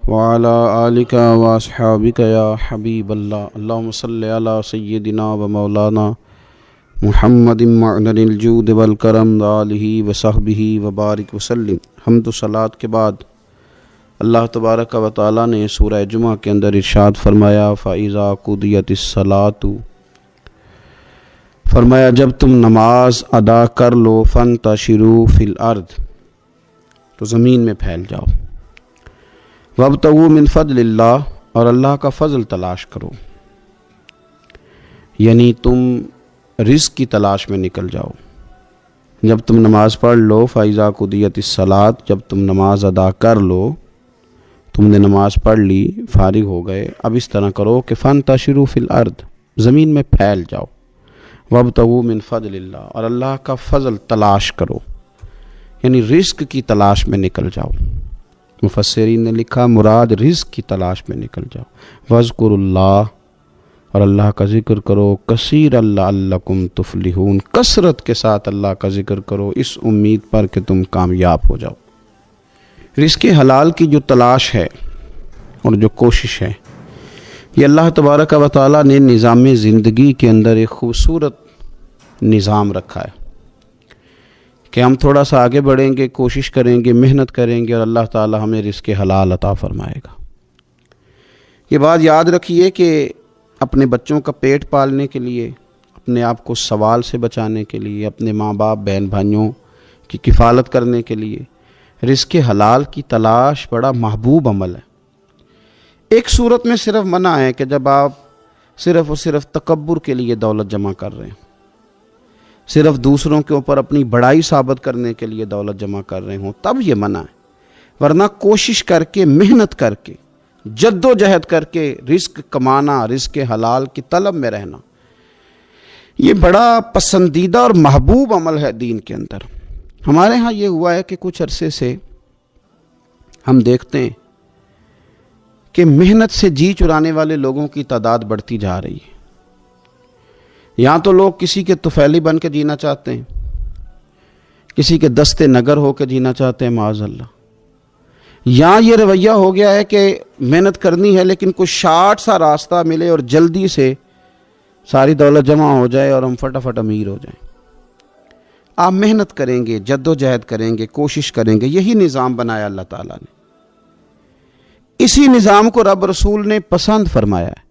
وعلى آلك وأصحابك يا حبيب الله اللهم صل على سيدنا ومولانا محمد معدن الجود والکرم وآلہ وصحبہ وبارک وسلم۔ حمد و صلات کے بعد اللہ تبارک و تعالیٰ نے سورہ جمعہ کے اندر ارشاد فرمایا فَإِذَا قُضِيَتِ الصَّلَاةُ، فرمایا جب تم نماز ادا کر لو فَانْتَشِرُوا فِي الْأَرْضِ، تو زمین میں پھیل جاؤ، وَابْتَغُوا مِنْ فَضْلِ اللَّهِ، اور اللہ کا فضل تلاش کرو، یعنی تم رزق کی تلاش میں نکل جاؤ۔ جب تم نماز پڑھ لو فَإِذَا قُضِيَتِ الصَّلَاةُ، جب تم نماز ادا کر لو، تم نے نماز پڑھ لی، فارغ ہو گئے، اب اس طرح کرو کہ فَانْتَشِرُوا فِي الْأَرْضِ، زمین میں پھیل جاؤ، وَابْتَغُوا مِنْ فَضْلِ اللَّهِ، اور اللہ کا فضل تلاش کرو، یعنی رزق کی تلاش میں نکل جاؤ۔ مفسرین نے لکھا مراد رزق کی تلاش میں نکل جاؤ۔ وَاذْكُرُوا اللَّهَ، اور اللہ کا ذکر کرو، کثیرا لعلکم تفلحون، کثرت کے ساتھ اللہ کا ذکر کرو اس امید پر کہ تم کامیاب ہو جاؤ۔ رزق حلال کی جو تلاش ہے اور جو کوشش ہے، یہ اللہ تبارک و تعالیٰ نے نظام زندگی کے اندر ایک خوبصورت نظام رکھا ہے کہ ہم تھوڑا سا آگے بڑھیں گے، کوشش کریں گے، محنت کریں گے اور اللہ تعالیٰ ہمیں رزق حلال عطا فرمائے گا۔ یہ بات یاد رکھیے کہ اپنے بچوں کا پیٹ پالنے کے لیے، اپنے آپ کو سوال سے بچانے کے لیے، اپنے ماں باپ بہن بھائیوں کی کفالت کرنے کے لیے رزق حلال کی تلاش بڑا محبوب عمل ہے۔ ایک صورت میں صرف منع ہے کہ جب آپ صرف اور صرف تکبر کے لیے دولت جمع کر رہے ہیں، صرف دوسروں کے اوپر اپنی بڑائی ثابت کرنے کے لیے دولت جمع کر رہے ہوں، تب یہ منع ہے، ورنہ کوشش کر کے، محنت کر کے، جد و جہد کر کے رزق کمانا، رزق حلال کی طلب میں رہنا، یہ بڑا پسندیدہ اور محبوب عمل ہے دین کے اندر۔ ہمارے ہاں یہ ہوا ہے کہ کچھ عرصے سے ہم دیکھتے ہیں کہ محنت سے جی چرانے والے لوگوں کی تعداد بڑھتی جا رہی ہے۔ یہاں تو لوگ کسی کے طفیلی بن کے جینا چاہتے ہیں، کسی کے دستے نگر ہو کے جینا چاہتے ہیں، معاذ اللہ۔ یہاں یہ رویہ ہو گیا ہے کہ محنت کرنی ہے لیکن کچھ شارٹ سا راستہ ملے اور جلدی سے ساری دولت جمع ہو جائے اور ہم فٹافٹ امیر ہو جائیں۔ آپ محنت کریں گے، جد و جہد کریں گے، کوشش کریں گے، یہی نظام بنایا اللہ تعالیٰ نے۔ اسی نظام کو رب رسول نے پسند فرمایا ہے۔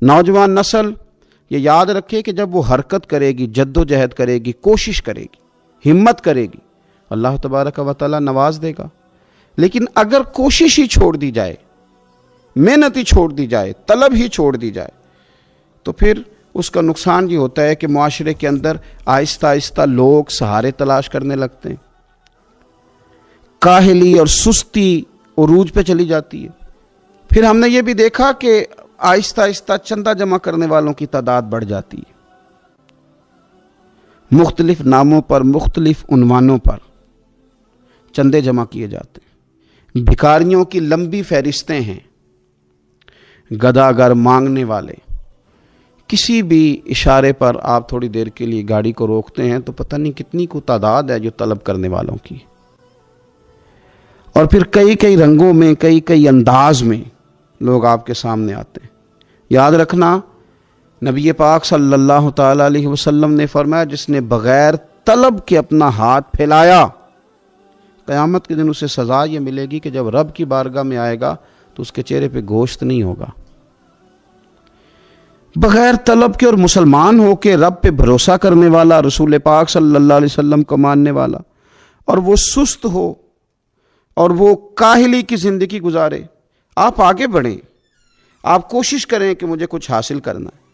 نوجوان نسل یہ یاد رکھے کہ جب وہ حرکت کرے گی، جد و جہد کرے گی، کوشش کرے گی، ہمت کرے گی، اللہ تبارک و تعالیٰ نواز دے گا۔ لیکن اگر کوشش ہی چھوڑ دی جائے، محنت ہی چھوڑ دی جائے، طلب ہی چھوڑ دی جائے، تو پھر اس کا نقصان یہ ہوتا ہے کہ معاشرے کے اندر آہستہ آہستہ لوگ سہارے تلاش کرنے لگتے ہیں، کاہلی اور سستی عروج پہ چلی جاتی ہے۔ پھر ہم نے یہ بھی دیکھا کہ آہستہ آہستہ چندہ جمع کرنے والوں کی تعداد بڑھ جاتی ہے، مختلف ناموں پر، مختلف عنوانوں پر چندے جمع کیے جاتے ہیں۔ بھکاریوں کی لمبی فہرستیں ہیں، گداگر مانگنے والے، کسی بھی اشارے پر آپ تھوڑی دیر کے لیے گاڑی کو روکتے ہیں تو پتہ نہیں کتنی کو تعداد ہے جو طلب کرنے والوں کی، اور پھر کئی کئی رنگوں میں، کئی کئی انداز میں لوگ آپ کے سامنے آتے ہیں۔ یاد رکھنا نبی پاک صلی اللہ تعالیٰ علیہ وسلم نے فرمایا جس نے بغیر طلب کے اپنا ہاتھ پھیلایا، قیامت کے دن اسے سزا یہ ملے گی کہ جب رب کی بارگاہ میں آئے گا تو اس کے چہرے پہ گوشت نہیں ہوگا۔ بغیر طلب کے اور مسلمان ہو کے رب پہ بھروسہ کرنے والا، رسول پاک صلی اللہ علیہ وسلم کو ماننے والا، اور وہ سست ہو اور وہ کاہلی کی زندگی گزارے، آپ آگے بڑھیں، آپ کوشش کریں کہ مجھے کچھ حاصل کرنا ہے۔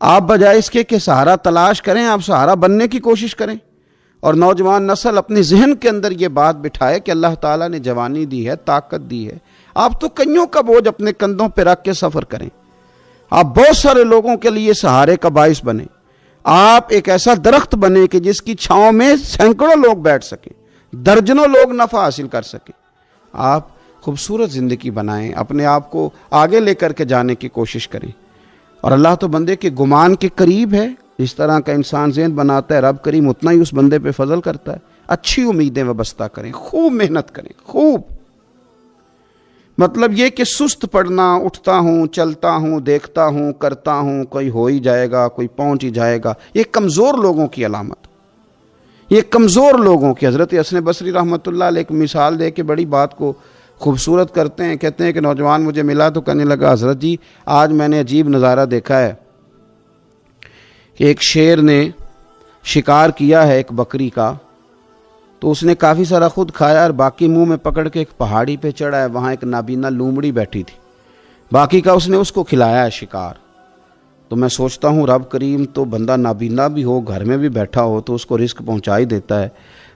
آپ بجائے اس کے کہ سہارا تلاش کریں، آپ سہارا بننے کی کوشش کریں، اور نوجوان نسل اپنے ذہن کے اندر یہ بات بٹھائے کہ اللہ تعالیٰ نے جوانی دی ہے، طاقت دی ہے، آپ تو کئیوں کا بوجھ اپنے کندھوں پہ رکھ کے سفر کریں، آپ بہت سارے لوگوں کے لیے سہارے کا باعث بنیں، آپ ایک ایسا درخت بنیں کہ جس کی چھاؤں میں سینکڑوں لوگ بیٹھ سکیں، درجنوں لوگ نفع حاصل کر سکیں۔ آپ خوبصورت زندگی بنائیں، اپنے آپ کو آگے لے کر کے جانے کی کوشش کریں، اور اللہ تو بندے کے گمان کے قریب ہے۔ جس طرح کا انسان ذہن بناتا ہے رب کریم اتنا ہی اس بندے پہ فضل کرتا ہے۔ اچھی امیدیں وابستہ کریں، خوب محنت کریں، خوب مطلب یہ کہ سست پڑنا، اٹھتا ہوں، چلتا ہوں، دیکھتا ہوں، کرتا ہوں، کوئی ہو ہی جائے گا، کوئی پہنچ ہی جائے گا، یہ کمزور لوگوں کی علامت، یہ کمزور لوگوں کی۔ حضرت حسن بصری رحمۃ اللہ علیہ ایک مثال دے کے بڑی بات کو خوبصورت کرتے ہیں۔ کہتے ہیں کہ نوجوان مجھے ملا تو کہنے لگا حضرت جی آج میں نے عجیب نظارہ دیکھا ہے کہ ایک شیر نے شکار کیا ہے ایک بکری کا، تو اس نے کافی سارا خود کھایا اور باقی منہ میں پکڑ کے ایک پہاڑی پہ چڑھا ہے، وہاں ایک نابینا لومڑی بیٹھی تھی، باقی کا اس نے اس کو کھلایا ہے شکار۔ تو میں سوچتا ہوں رب کریم تو بندہ نابینا بھی ہو، گھر میں بھی بیٹھا ہو تو اس کو رزق پہنچا ہی دیتا ہے۔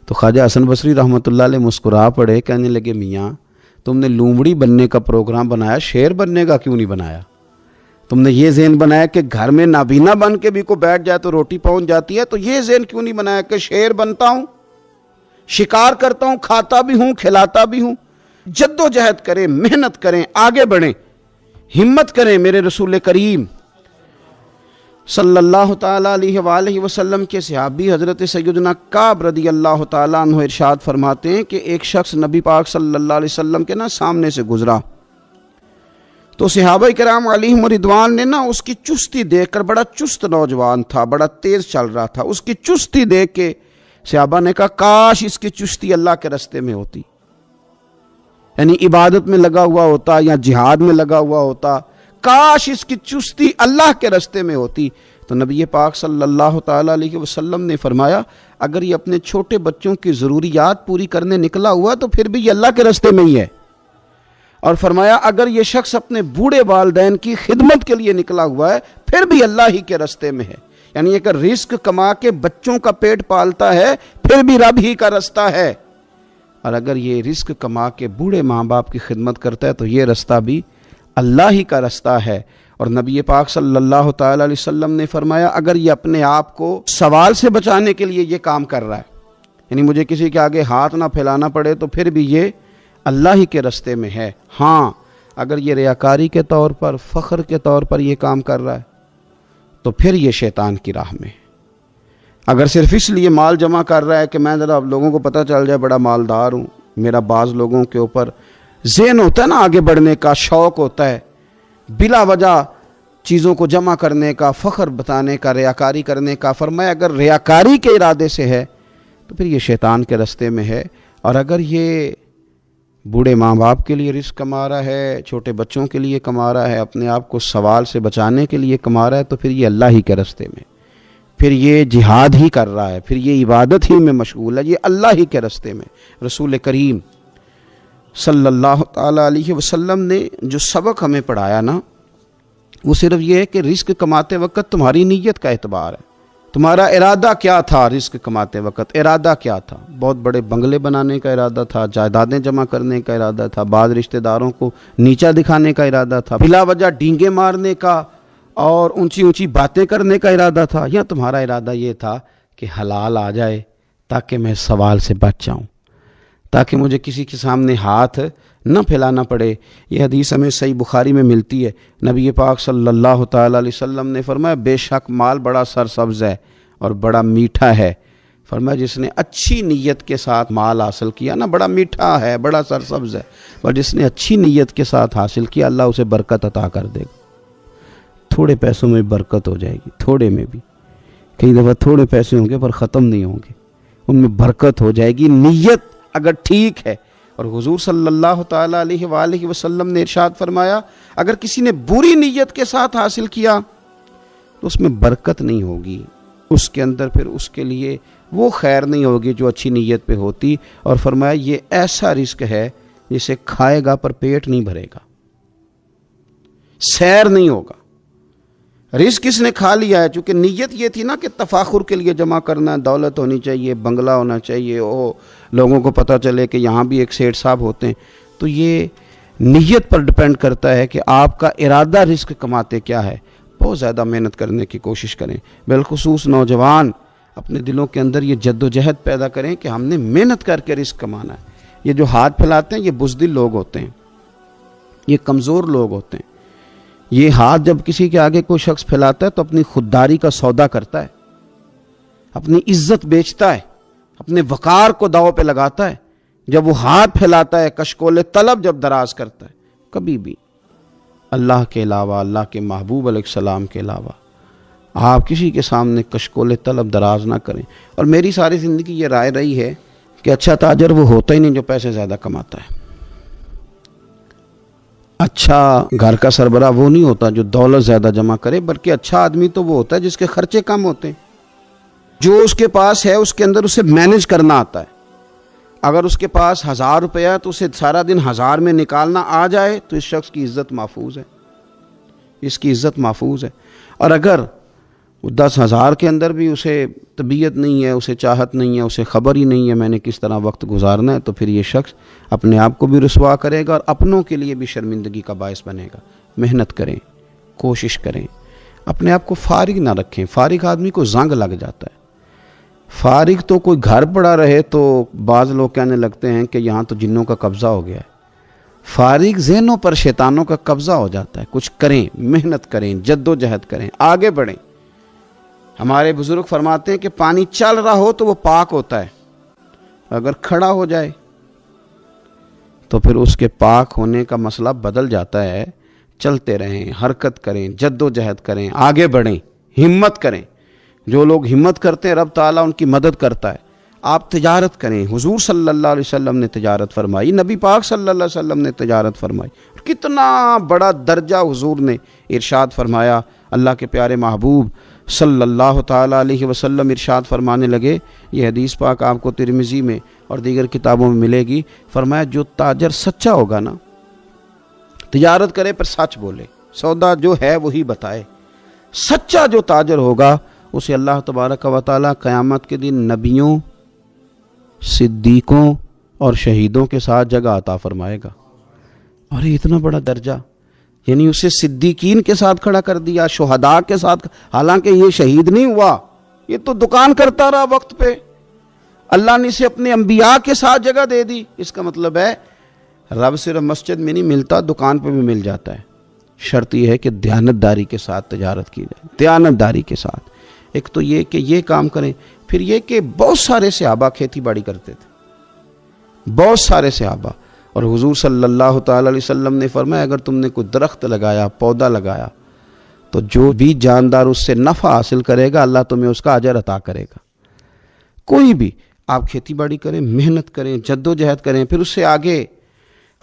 تو خواجہ حسن بصری رحمۃ اللہ علیہ مسکرا پڑے، کہنے لگے میاں تم نے لومڑی بننے کا پروگرام بنایا، شیر بننے کا کیوں نہیں بنایا؟ تم نے یہ ذہن بنایا کہ گھر میں نابینا بن کے بھی کو بیٹھ جائے تو روٹی پہنچ جاتی ہے، تو یہ ذہن کیوں نہیں بنایا کہ شیر بنتا ہوں، شکار کرتا ہوں، کھاتا بھی ہوں، کھلاتا بھی ہوں؟ جد و جہد کریں، محنت کریں، آگے بڑھیں، ہمت کریں۔ میرے رسول کریم صلی اللہ تعالیٰ علیہ وآلہ وسلم کے صحابی حضرت سیدنا کعب رضی اللہ تعالیٰ عنہ ارشاد فرماتے ہیں کہ ایک شخص نبی پاک صلی اللہ علیہ وسلم کے سامنے سے گزرا، تو صحابہ کرام علیہم رضوان نے اس کی چستی دیکھ کر، بڑا چست نوجوان تھا، بڑا تیز چل رہا تھا، اس کی چستی دیکھ کے صحابہ نے کہا کاش اس کی چستی اللہ کے راستے میں ہوتی، یعنی عبادت میں لگا ہوا ہوتا یا جہاد میں لگا ہوا ہوتا، کاش اس کی چستی اللہ کے راستے میں ہوتی۔ تو نبی پاک صلی اللہ تعالیٰ علیہ وسلم نے فرمایا اگر یہ اپنے چھوٹے بچوں کی ضروریات پوری کرنے نکلا ہوا تو پھر بھی یہ اللہ کے راستے میں ہی ہے، اور فرمایا اگر یہ شخص اپنے بوڑھے والدین کی خدمت کے لیے نکلا ہوا ہے پھر بھی اللہ ہی کے راستے میں ہے، یعنی اگر رزق کما کے بچوں کا پیٹ پالتا ہے پھر بھی رب ہی کا راستہ ہے، اور اگر یہ رزق کما کے بوڑھے ماں باپ کی خدمت کرتا ہے تو یہ راستہ بھی اللہ ہی کا راستہ ہے۔ اور نبی پاک صلی اللہ تعالیٰ علیہ وسلم نے فرمایا اگر یہ اپنے آپ کو سوال سے بچانے کے لیے یہ کام کر رہا ہے، یعنی مجھے کسی کے آگے ہاتھ نہ پھیلانا پڑے، تو پھر بھی یہ اللہ ہی کے راستے میں ہے۔ ہاں اگر یہ ریاکاری کے طور پر، فخر کے طور پر یہ کام کر رہا ہے تو پھر یہ شیطان کی راہ میں۔ اگر صرف اس لیے مال جمع کر رہا ہے کہ میں ذرا لوگوں کو پتہ چل جائے بڑا مالدار ہوں، میرا بعض لوگوں کے اوپر ذہن ہوتا ہے آگے بڑھنے کا، شوق ہوتا ہے بلا وجہ چیزوں کو جمع کرنے کا، فخر بتانے کا، ریاکاری کرنے کا، فرمایا اگر ریاکاری کے ارادے سے ہے تو پھر یہ شیطان کے راستے میں ہے، اور اگر یہ بوڑھے ماں باپ کے لیے رزق کما رہا ہے، چھوٹے بچوں کے لیے کما رہا ہے، اپنے آپ کو سوال سے بچانے کے لیے کما رہا ہے، تو پھر یہ اللہ ہی کے راستے میں، پھر یہ جہاد ہی کر رہا ہے، پھر یہ عبادت ہی میں مشغول ہے، یہ اللہ ہی کے راستے میں۔ رسول کریم صلی اللہ تعالیٰ علیہ وسلم نے جو سبق ہمیں پڑھایا وہ صرف یہ ہے کہ رزق کماتے وقت تمہاری نیت کا اعتبار ہے، تمہارا ارادہ کیا تھا؟ رزق کماتے وقت ارادہ کیا تھا؟ بہت بڑے بنگلے بنانے کا ارادہ تھا، جائیدادیں جمع کرنے کا ارادہ تھا، بعض رشتہ داروں کو نیچا دکھانے کا ارادہ تھا، بلا وجہ ڈینگے مارنے کا اور اونچی اونچی باتیں کرنے کا ارادہ تھا، یا تمہارا ارادہ یہ تھا کہ حلال آ جائے تاکہ میں سوال سے بچ جاؤں، تاکہ مجھے کسی کے سامنے ہاتھ نہ پھیلانا پڑے؟ یہ حدیث ہمیں صحیح بخاری میں ملتی ہے۔ نبی پاک صلی اللہ تعالیٰ علیہ وسلم نے فرمایا بے شک مال بڑا سرسبز ہے اور بڑا میٹھا ہے، فرمایا جس نے اچھی نیت کے ساتھ مال حاصل کیا بڑا میٹھا ہے، بڑا سرسبز ہے، اور جس نے اچھی نیت کے ساتھ حاصل کیا اللہ اسے برکت عطا کر دے گا۔ تھوڑے پیسوں میں برکت ہو جائے گی، تھوڑے میں بھی، کئی دفعہ تھوڑے پیسے ہوں گے پر ختم نہیں ہوں گے، ان میں برکت ہو جائے گی، نیت اگر ٹھیک ہے۔ اور حضور صلی اللہ تعالیٰ علیہ وآلہ وسلم نے ارشاد فرمایا اگر کسی نے بری نیت کے ساتھ حاصل کیا تو اس میں برکت نہیں ہوگی، اس کے اندر پھر اس کے لیے وہ خیر نہیں ہوگی جو اچھی نیت پہ ہوتی، اور فرمایا یہ ایسا رزق ہے جسے کھائے گا پر پیٹ نہیں بھرے گا، سیر نہیں ہوگا۔ رزق کس نے کھا لیا ہے؟ چونکہ نیت یہ تھی کہ تفاخر کے لیے جمع کرنا، دولت ہونی چاہیے، بنگلہ ہونا چاہیے، لوگوں کو پتہ چلے کہ یہاں بھی ایک سیٹ صاحب ہوتے ہیں، تو یہ نیت پر ڈیپینڈ کرتا ہے کہ آپ کا ارادہ رزق کماتے کیا ہے۔ بہت زیادہ محنت کرنے کی کوشش کریں، بالخصوص نوجوان اپنے دلوں کے اندر یہ جد و جہد پیدا کریں کہ ہم نے محنت کر کے رزق کمانا ہے۔ یہ جو ہاتھ پھیلاتے ہیں یہ بزدل لوگ ہوتے ہیں، یہ کمزور لوگ ہوتے ہیں۔ یہ ہاتھ جب کسی کے آگے کوئی شخص پھیلاتا ہے تو اپنی خودداری کا سودا کرتا ہے، اپنی عزت بیچتا ہے، اپنے وقار کو داؤ پہ لگاتا ہے۔ جب وہ ہاتھ پھیلاتا ہے، کشکول طلب جب دراز کرتا ہے، کبھی بھی اللہ کے علاوہ، اللہ کے محبوب علیہ السلام کے علاوہ آپ کسی کے سامنے کشکول طلب دراز نہ کریں۔ اور میری ساری زندگی یہ رائے رہی ہے کہ اچھا تاجر وہ ہوتا ہی نہیں جو پیسے زیادہ کماتا ہے، اچھا گھر کا سربراہ وہ نہیں ہوتا جو دولت زیادہ جمع کرے، بلکہ اچھا آدمی تو وہ ہوتا ہے جس کے خرچے کم ہوتے ہیں، جو اس کے پاس ہے اس کے اندر اسے مینج کرنا آتا ہے۔ اگر اس کے پاس 1000 روپیہ ہے تو اسے سارا دن 1000 میں نکالنا آ جائے تو اس شخص کی عزت محفوظ ہے، اس کی عزت محفوظ ہے۔ اور اگر 10,000 کے اندر بھی اسے طبیعت نہیں ہے، اسے چاہت نہیں ہے، اسے خبر ہی نہیں ہے میں نے کس طرح وقت گزارنا ہے، تو پھر یہ شخص اپنے آپ کو بھی رسوا کرے گا اور اپنوں کے لیے بھی شرمندگی کا باعث بنے گا۔ محنت کریں، کوشش کریں، اپنے آپ کو فارغ نہ رکھیں۔ فارغ آدمی کو زنگ لگ جاتا ہے۔ فارغ تو کوئی گھر پڑا رہے تو بعض لوگ کہنے لگتے ہیں کہ یہاں تو جنوں کا قبضہ ہو گیا ہے۔ فارغ ذہنوں پر شیطانوں کا قبضہ ہو جاتا ہے۔ کچھ کریں، محنت کریں، جد و جہد کریں، آگے بڑھیں۔ ہمارے بزرگ فرماتے ہیں کہ پانی چل رہا ہو تو وہ پاک ہوتا ہے، اگر کھڑا ہو جائے تو پھر اس کے پاک ہونے کا مسئلہ بدل جاتا ہے۔ چلتے رہیں، حرکت کریں، جد و جہد کریں، آگے بڑھیں، ہمت کریں۔ جو لوگ ہمت کرتے ہیں رب تعالیٰ ان کی مدد کرتا ہے۔ آپ تجارت کریں، حضور صلی اللہ علیہ وسلم نے تجارت فرمائی، نبی پاک صلی اللہ علیہ وسلم نے تجارت فرمائی، کتنا بڑا درجہ حضور نے ارشاد فرمایا۔ اللہ کے پیارے محبوب صلی اللہ تعالیٰ علیہ وسلم ارشاد فرمانے لگے، یہ حدیث پاک آپ کو ترمذی میں اور دیگر کتابوں میں ملے گی، فرمایا جو تاجر سچا ہوگا نا، تجارت کرے پر سچ بولے، سودا جو ہے وہی بتائے، سچا جو تاجر ہوگا اسے اللہ تبارک و تعالیٰ قیامت کے دن نبیوں، صدیقوں اور شہیدوں کے ساتھ جگہ عطا فرمائے گا۔ اور یہ اتنا بڑا درجہ، یعنی اسے صدیقین کے ساتھ کھڑا کر دیا، شہداء کے ساتھ، حالانکہ یہ شہید نہیں ہوا، یہ تو دکان کرتا رہا وقت پہ، اللہ نے اسے اپنے انبیاء کے ساتھ جگہ دے دی۔ اس کا مطلب ہے رب صرف مسجد میں نہیں ملتا، دکان پہ بھی مل جاتا ہے۔ شرط یہ ہے کہ دیانتداری کے ساتھ تجارت کی جائے، دیانتداری کے ساتھ۔ ایک تو یہ کہ یہ کام کریں، پھر یہ کہ بہت سارے صحابہ کھیتی باڑی کرتے تھے، بہت سارے صحابہ، اور حضور صلی اللہ تعالی علیہ وسلم نے فرمایا اگر تم نے کوئی درخت لگایا، پودا لگایا، تو جو بھی جاندار اس سے نفع حاصل کرے گا اللہ تمہیں اس کا اجر عطا کرے گا۔ کوئی بھی آپ کھیتی باڑی کریں، محنت کریں، جد و جہد کریں، پھر اس سے آگے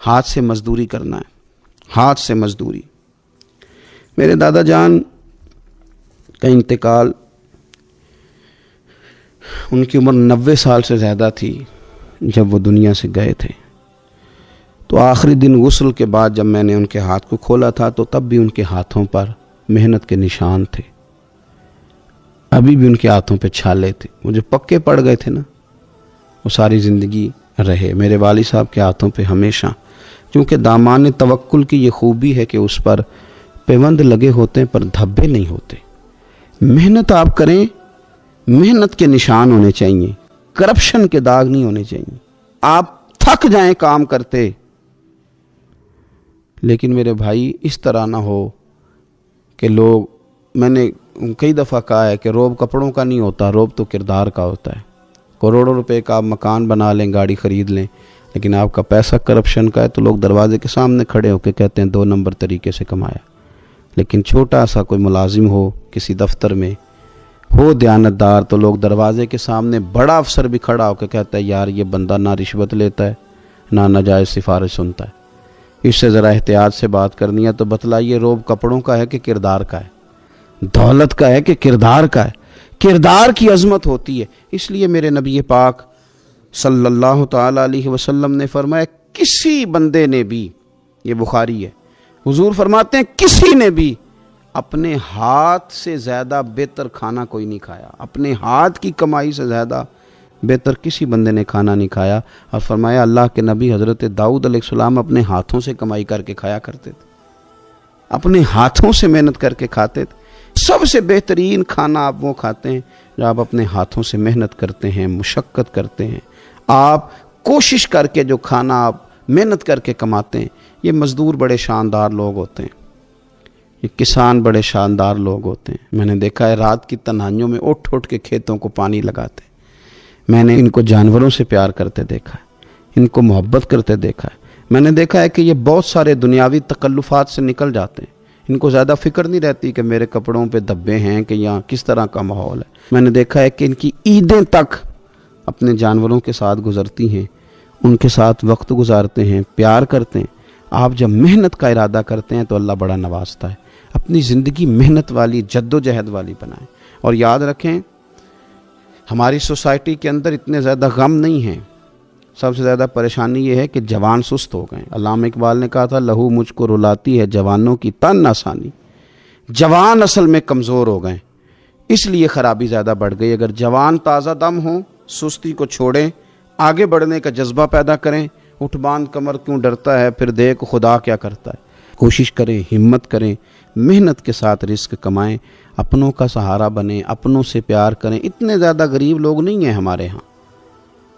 ہاتھ سے مزدوری کرنا ہے، ہاتھ سے مزدوری۔ میرے دادا جان کا انتقال، ان کی عمر 90 سال سے زیادہ تھی جب وہ دنیا سے گئے تھے۔ تو آخری دن غسل کے بعد جب میں نے ان کے ہاتھ کو کھولا تھا تو تب بھی ان کے ہاتھوں پر محنت کے نشان تھے، ابھی بھی ان کے ہاتھوں پہ چھالے تھے، وہ جو پکے پڑ گئے تھے نا وہ ساری زندگی رہے میرے والد صاحب کے ہاتھوں پہ ہمیشہ۔ کیونکہ دامان توکل کی یہ خوبی ہے کہ اس پر پیوند لگے ہوتے ہیں پر دھبے نہیں ہوتے۔ محنت آپ کریں، محنت کے نشان ہونے چاہیے، کرپشن کے داغ نہیں ہونے چاہیے۔ آپ تھک جائیں کام کرتے، لیکن میرے بھائی اس طرح نہ ہو کہ لوگ، میں نے کئی دفعہ کہا ہے کہ روب کپڑوں کا نہیں ہوتا، روب تو کردار کا ہوتا ہے۔ کروڑوں روپے کا آپ مکان بنا لیں، گاڑی خرید لیں، لیکن آپ کا پیسہ کرپشن کا ہے تو لوگ دروازے کے سامنے کھڑے ہو کے کہتے ہیں 2 نمبر طریقے سے کمایا۔ لیکن چھوٹا سا کوئی ملازم ہو کسی دفتر میں، ہو دیانتدار، تو لوگ دروازے کے سامنے بڑا افسر بھی کھڑا ہو کے کہتا ہے یار یہ بندہ نہ رشوت لیتا ہے نہ ناجائز سفارش سنتا ہے، اس سے ذرا احتیاط سے بات کرنی ہے۔ تو بتلائیے روب کپڑوں کا ہے کہ کردار کا ہے، دولت کا ہے کہ کردار کا ہے؟ کردار کی عظمت ہوتی ہے۔ اس لیے میرے نبی پاک صلی اللہ تعالی علیہ وسلم نے فرمایا کسی بندے نے بھی، یہ بخاری ہے، حضور فرماتے ہیں کسی نے بھی اپنے ہاتھ سے زیادہ بہتر کھانا کوئی نہیں کھایا، اپنے ہاتھ کی کمائی سے زیادہ بہتر کسی بندے نے کھانا نہیں کھایا۔ اور فرمایا اللہ کے نبی حضرت داؤد علیہ السلام اپنے ہاتھوں سے کمائی کر کے کھایا کرتے تھے، اپنے ہاتھوں سے محنت کر کے کھاتے تھے۔ سب سے بہترین کھانا آپ وہ کھاتے ہیں جو آپ اپنے ہاتھوں سے محنت کرتے ہیں، مشقت کرتے ہیں، آپ کوشش کر کے جو کھانا آپ محنت کر کے کماتے ہیں۔ یہ مزدور بڑے شاندار لوگ ہوتے ہیں، یہ کسان بڑے شاندار لوگ ہوتے ہیں۔ میں نے دیکھا ہے رات کی تنہائیوں میں اٹھ اٹھ کے کھیتوں کو پانی لگاتے ہیں۔ میں نے ان کو جانوروں سے پیار کرتے دیکھا ہے، ان کو محبت کرتے دیکھا ہے۔ میں نے دیکھا ہے کہ یہ بہت سارے دنیاوی تکلفات سے نکل جاتے ہیں، ان کو زیادہ فکر نہیں رہتی کہ میرے کپڑوں پہ دھبے ہیں کہ یہاں کس طرح کا ماحول ہے۔ میں نے دیکھا ہے کہ ان کی عیدیں تک اپنے جانوروں کے ساتھ گزرتی ہیں، ان کے ساتھ وقت گزارتے ہیں، پیار کرتے ہیں۔ آپ جب محنت کا ارادہ کرتے ہیں تو اللہ بڑا نوازتا ہے۔ اپنی زندگی محنت والی، جد و جہد والی بنائیں، اور یاد رکھیں ہماری سوسائٹی کے اندر اتنے زیادہ غم نہیں ہیں، سب سے زیادہ پریشانی یہ ہے کہ جوان سست ہو گئے۔ علامہ اقبال نے کہا تھا لہو مجھ کو رلاتی ہے جوانوں کی تن آسانی۔ جوان اصل میں کمزور ہو گئے، اس لیے خرابی زیادہ بڑھ گئی۔ اگر جوان تازہ دم ہوں، سستی کو چھوڑیں، آگے بڑھنے کا جذبہ پیدا کریں۔ اٹھ باندھ کمر کیوں ڈرتا ہے، پھر دیکھ خدا کیا کرتا ہے۔ کوشش کریں، ہمت کریں، محنت کے ساتھ رزق کمائیں، اپنوں کا سہارا بنیں، اپنوں سے پیار کریں۔ اتنے زیادہ غریب لوگ نہیں ہیں ہمارے ہاں،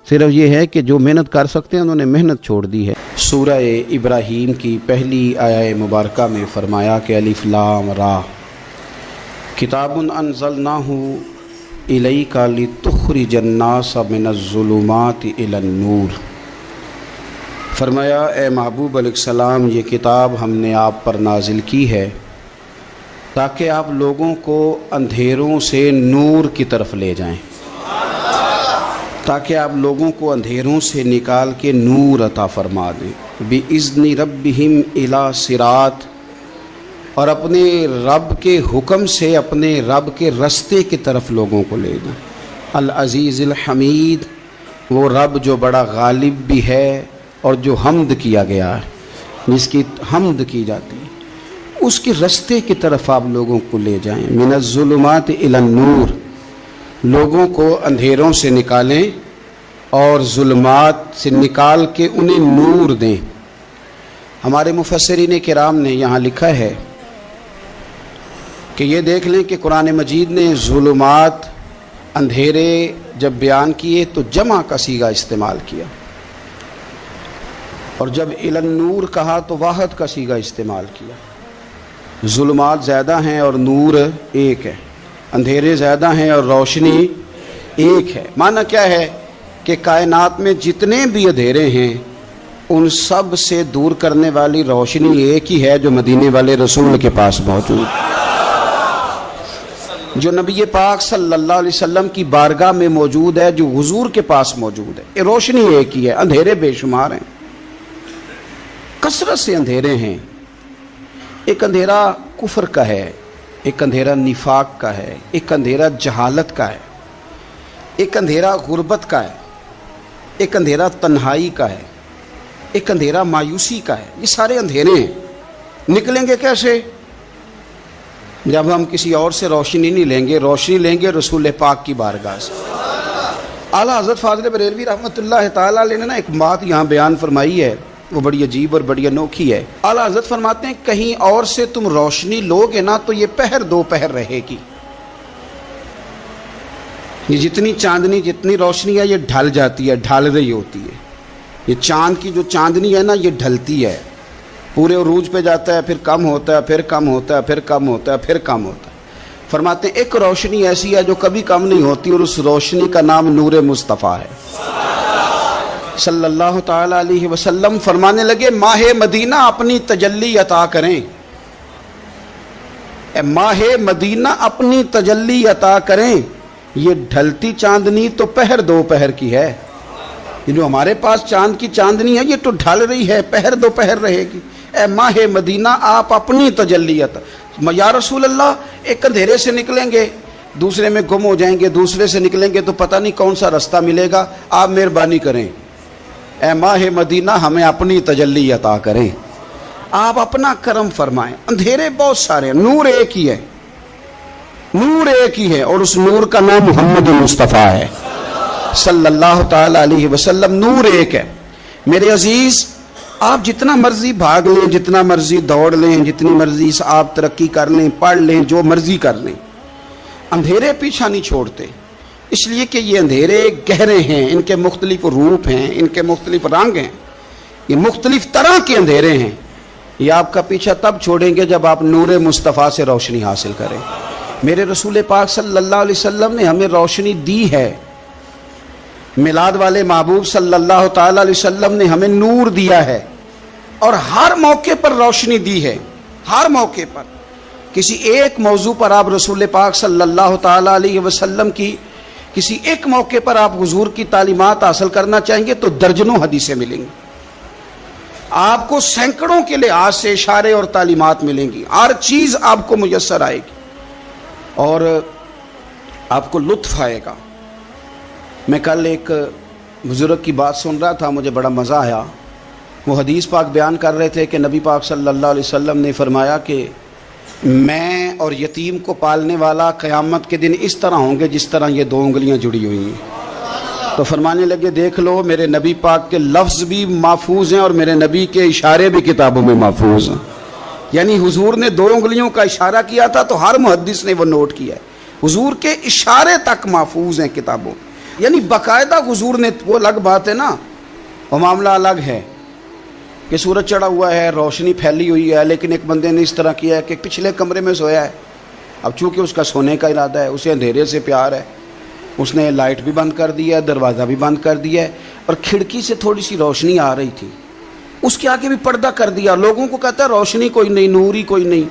صرف یہ ہے کہ جو محنت کر سکتے ہیں انہوں نے محنت چھوڑ دی ہے۔ سورہ ابراہیم کی پہلی آیہ مبارکہ میں فرمایا کہ الف لام را کتاب انزلناہ الیک لتخرج الناس من الظلمات الی النور۔ فرمایا اے محبوب علیہ السلام، یہ کتاب ہم نے آپ پر نازل کی ہے تاکہ آپ لوگوں کو اندھیروں سے نور کی طرف لے جائیں، تاکہ آپ لوگوں کو اندھیروں سے نکال کے نور عطا فرما دیں۔ بِإِذْنِ رَبِّهِمْ إِلَى صِرَاط، اور اپنے رب کے حکم سے اپنے رب کے رستے کی طرف لوگوں کو لے جائیں۔ العزیز الحمید، وہ رب جو بڑا غالب بھی ہے اور جو حمد کیا گیا ہے، جس کی حمد کی جاتی ہے، اس کے رستے کی طرف آپ لوگوں کو لے جائیں۔ من الظلمات الی النور، لوگوں کو اندھیروں سے نکالیں اور ظلمات سے نکال کے انہیں نور دیں۔ ہمارے مفسرین کرام نے یہاں لکھا ہے کہ یہ دیکھ لیں کہ قرآن مجید نے ظلمات، اندھیرے جب بیان کیے تو جمع کا صیغہ استعمال کیا، اور جب الی النور کہا تو واحد کا صیغہ استعمال کیا۔ ظلمات زیادہ ہیں اور نور ایک ہے، اندھیرے زیادہ ہیں اور روشنی ایک ہے۔ معنی کیا ہے کہ کائنات میں جتنے بھی اندھیرے ہیں ان سب سے دور کرنے والی روشنی ایک ہی ہے جو مدینے والے رسول کے پاس موجود ہے، جو نبی پاک صلی اللہ علیہ وسلم کی بارگاہ میں موجود ہے، جو حضور کے پاس موجود ہے۔ یہ روشنی ایک ہی ہے، اندھیرے بے شمار ہیں، کثرت سے اندھیرے ہیں۔ ایک اندھیرا کفر کا ہے، ایک اندھیرا نفاق کا ہے، ایک اندھیرا جہالت کا ہے، ایک اندھیرا غربت کا ہے، ایک اندھیرا تنہائی کا ہے، ایک اندھیرا مایوسی کا ہے۔ یہ سارے اندھیرے ہیں، نکلیں گے کیسے؟ جب ہم کسی اور سے روشنی نہیں لیں گے، روشنی لیں گے رسول پاک کی بارگاہ سے۔ اعلیٰ حضرت فاضل بریلوی رحمۃ اللہ تعالیٰ علیہ نے ایک بات یہاں بیان فرمائی ہے، وہ بڑی عجیب اور بڑی انوکھی ہے۔ اعلیٰ حضرت فرماتے ہیں کہیں اور سے تم روشنی لو گے نا تو یہ پہر دو پہر رہے گی۔ یہ جتنی چاندنی، جتنی روشنی ہے، یہ ڈھل جاتی ہے، ڈھل رہی ہوتی ہے۔ یہ چاند کی جو چاندنی ہے نا، یہ ڈھلتی ہے، پورے عروج پہ جاتا ہے، پھر کم ہوتا ہے، پھر کم ہوتا ہے، پھر کم ہوتا ہے، پھر کم ہوتا ہے۔ فرماتے ہیں ایک روشنی ایسی ہے جو کبھی کم نہیں ہوتی، اور اس روشنی کا نام نور مصطفیٰ ہے صلی اللہ تعالی علیہ وسلم۔ فرمانے لگے ماہ مدینہ اپنی تجلی عطا کریں، اے ماہ مدینہ اپنی تجلی عطا کریں۔ یہ ڈھلتی چاندنی تو پہر دو پہر کی ہے، یہ جو ہمارے پاس چاند کی چاندنی ہے یہ تو ڈھل رہی ہے، پہر دو پہر رہے گی۔ اے ماہ مدینہ آپ اپنی تجلی عطا، یا رسول اللہ ایک اندھیرے سے نکلیں گے دوسرے میں گم ہو جائیں گے، دوسرے سے نکلیں گے تو پتہ نہیں کون سا رستہ ملے گا، آپ مہربانی کریں، اے ماہ مدینہ ہمیں اپنی تجلی عطا کریں، آپ اپنا کرم فرمائیں۔ اندھیرے بہت سارے ہیں، نور ایک ہی ہے، نور ایک ہی ہے، اور اس نور کا نام محمد مصطفیٰ ہے صلی اللہ تعالی علیہ وسلم۔ نور ایک ہے۔ میرے عزیز، آپ جتنا مرضی بھاگ لیں، جتنا مرضی دوڑ لیں، جتنی مرضی آپ ترقی کر لیں، پڑھ لیں، جو مرضی کر لیں، اندھیرے پیچھا نہیں چھوڑتے، اس لیے کہ یہ اندھیرے گہرے ہیں، ان کے مختلف روپ ہیں، ان کے مختلف رنگ ہیں، یہ مختلف طرح کے اندھیرے ہیں۔ یہ آپ کا پیچھا تب چھوڑیں گے جب آپ نور مصطفیٰ سے روشنی حاصل کریں۔ میرے رسول پاک صلی اللہ علیہ وسلم نے ہمیں روشنی دی ہے، میلاد والے محبوب صلی اللہ تعالی علیہ وسلم نے ہمیں نور دیا ہے، اور ہر موقع پر روشنی دی ہے، ہر موقع پر۔ کسی ایک موضوع پر آپ رسول پاک صلی اللہ تعالی علیہ وسلم کی کسی ایک موقع پر آپ حضور کی تعلیمات حاصل کرنا چاہیں گے تو درجنوں حدیثیں ملیں گی، آپ کو سینکڑوں کے لحاظ سے اشارے اور تعلیمات ملیں گی، ہر چیز آپ کو میسر آئے گی اور آپ کو لطف آئے گا۔ میں کل ایک بزرگ کی بات سن رہا تھا، مجھے بڑا مزہ آیا۔ وہ حدیث پاک بیان کر رہے تھے کہ نبی پاک صلی اللہ علیہ وسلم نے فرمایا کہ میں اور یتیم کو پالنے والا قیامت کے دن اس طرح ہوں گے جس طرح یہ دو انگلیاں جڑی ہوئی ہیں۔ تو فرمانے لگے دیکھ لو میرے نبی پاک کے لفظ بھی محفوظ ہیں اور میرے نبی کے اشارے بھی کتابوں میں محفوظ ہیں۔ یعنی حضور نے دو انگلیوں کا اشارہ کیا تھا تو ہر محدث نے وہ نوٹ کیا ہے، حضور کے اشارے تک محفوظ ہیں کتابوں، یعنی باقاعدہ حضور نے، وہ الگ بات ہے نا، وہ معاملہ الگ ہے کہ سورج چڑھا ہوا ہے، روشنی پھیلی ہوئی ہے، لیکن ایک بندے نے اس طرح کیا ہے کہ پچھلے کمرے میں سویا ہے، اب چونکہ اس کا سونے کا ارادہ ہے، اسے اندھیرے سے پیار ہے، اس نے لائٹ بھی بند کر دیا ہے، دروازہ بھی بند کر دیا ہے، اور کھڑکی سے تھوڑی سی روشنی آ رہی تھی، اس کے آگے بھی پردہ کر دیا، لوگوں کو کہتا ہے روشنی کوئی نہیں، نور ہی کوئی نہیں،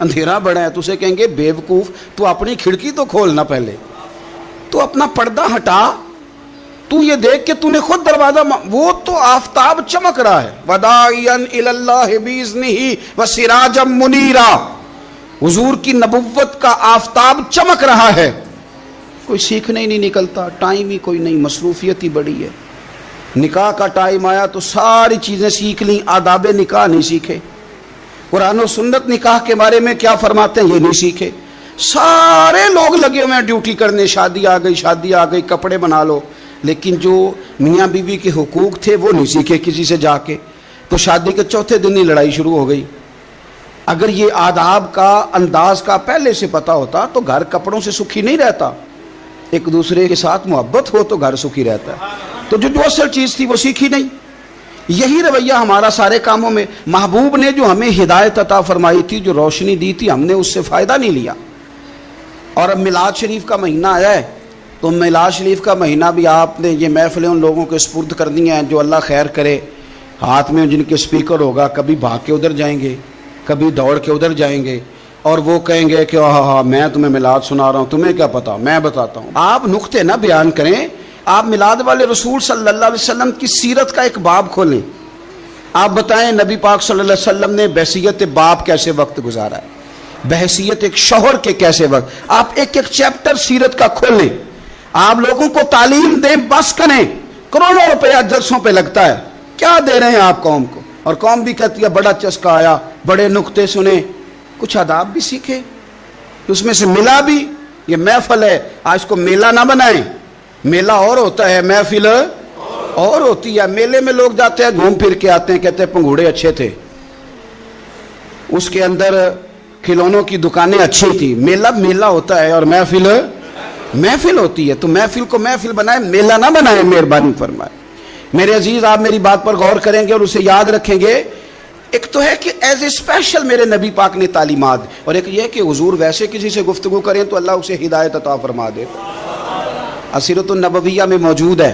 اندھیرا بڑا ہے، تو اسے کہیں گے بیوقوف، تو اپنی کھڑکی تو کھولنا پہلے، تو اپنا پردہ ہٹا، تو یہ دیکھ کہ تو نے خود دروازہ، وہ تو آفتاب چمک رہا ہے، وَدَاعِيًا إِلَى اللَّهِ بِإِذْنِهِ وَسِرَاجًا مُنِيرًا، حضور کی نبوت کا آفتاب چمک رہا ہے، کوئی سیکھنے ہی نہیں نکلتا، ٹائم ہی کوئی نہیں، مصروفیت ہی بڑی ہے۔ نکاح کا ٹائم آیا تو ساری چیزیں سیکھ لیں، آداب نکاح نہیں سیکھے، قرآن و سنت نکاح کے بارے میں کیا فرماتے ہیں یہ نہیں سیکھے، سارے لوگ لگے ہوئے ہیں ڈیوٹی کرنے، شادی آ گئی، شادی آ گئی، کپڑے بنا لو، لیکن جو میاں بیوی کے حقوق تھے وہ نہیں سیکھے کسی سے جا کے، تو شادی کے چوتھے دن ہی لڑائی شروع ہو گئی۔ اگر یہ آداب کا انداز کا پہلے سے پتہ ہوتا تو گھر کپڑوں سے سکھی نہیں رہتا، ایک دوسرے کے ساتھ محبت ہو تو گھر سکھی رہتا ہے، تو جو اصل چیز تھی وہ سیکھی نہیں۔ یہی رویہ ہمارا سارے کاموں میں، محبوب نے جو ہمیں ہدایت عطا فرمائی تھی، جو روشنی دی تھی، ہم نے اس سے فائدہ نہیں لیا۔ اور اب میلاد شریف کا مہینہ آیا ہے تو میلاد شریف کا مہینہ بھی آپ نے یہ محفلیں ان لوگوں کے سپرد کرنی ہیں جو اللہ خیر کرے، ہاتھ میں جن کے سپیکر ہوگا، کبھی بھاگ کے ادھر جائیں گے، کبھی دوڑ کے ادھر جائیں گے، اور وہ کہیں گے کہ ہاں میں تمہیں میلاد سنا رہا ہوں، تمہیں کیا پتا، میں بتاتا ہوں۔ آپ نقطے نہ بیان کریں، آپ میلاد والے رسول صلی اللہ علیہ وسلم کی سیرت کا ایک باب کھولیں، آپ بتائیں نبی پاک صلی اللہ علیہ وسلم نے بحیثیت باپ کیسے وقت گزارا ہے، بحیثیت ایک شوہر کے کیسے وقت، آپ ایک ایک چیپٹر سیرت کا کھولیں، آپ لوگوں کو تعلیم دیں، بس کریں، کروڑوں روپیہ جلسوں پہ لگتا ہے، کیا دے رہے ہیں آپ قوم کو، اور قوم بھی کہتی ہے بڑا چسکا آیا، بڑے نقطے سنے، کچھ آداب بھی سیکھے، اس میں سے ملا بھی، یہ محفل ہے، آج کو میلہ نہ بنائیں، میلہ اور ہوتا ہے، محفل اور ہوتی ہے۔ میلے میں لوگ جاتے ہیں، گھوم پھر کے آتے ہیں، کہتے ہیں پنگوڑے اچھے تھے، اس کے اندر کھلونوں کی دکانیں اچھی تھی، میلہ میلہ ہوتا ہے اور محفل محفل ہوتی ہے، تو محفل کو محفل بنائیں، میلہ نہ بنائیں، مہربانی فرمائے۔ میرے عزیز، آپ میری بات پر غور کریں گے اور اسے یاد رکھیں گے، ایک تو ہے کہ ایز اے اسپیشل میرے نبی پاک نے تعلیمات، اور ایک یہ کہ حضور ویسے کسی سے گفتگو کریں تو اللہ اسے ہدایت عطا فرما دے۔ سیرت النبویہ میں موجود ہے،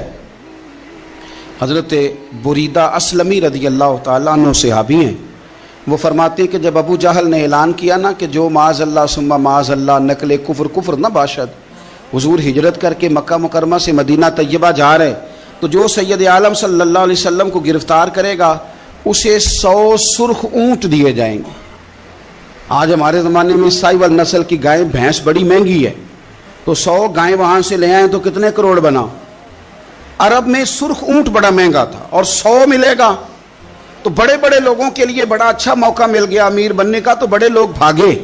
حضرت بریدہ اسلمی رضی اللہ تعالیٰ عنہ صحابی ہیں، وہ فرماتے ہیں کہ جب ابو جہل نے اعلان کیا نا کہ جو معاذ اللہ ثم معاذ اللہ نقل کفر نہ باشد، حضور ہجرت کر کے مکہ مکرمہ سے مدینہ طیبہ جا رہے، تو جو سید عالم صلی اللہ علیہ وسلم کو گرفتار کرے گا اسے 100 سرخ اونٹ دیے جائیں گے۔ آج ہمارے زمانے میں سائیول نسل کی گائے بھینس بڑی مہنگی ہے، تو 100 گائیں وہاں سے لے آئیں تو کتنے کروڑ بنا۔ عرب میں سرخ اونٹ بڑا مہنگا تھا اور 100 ملے گا تو بڑے بڑے لوگوں کے لیے بڑا اچھا موقع مل گیا امیر بننے کا، تو بڑے لوگ بھاگے۔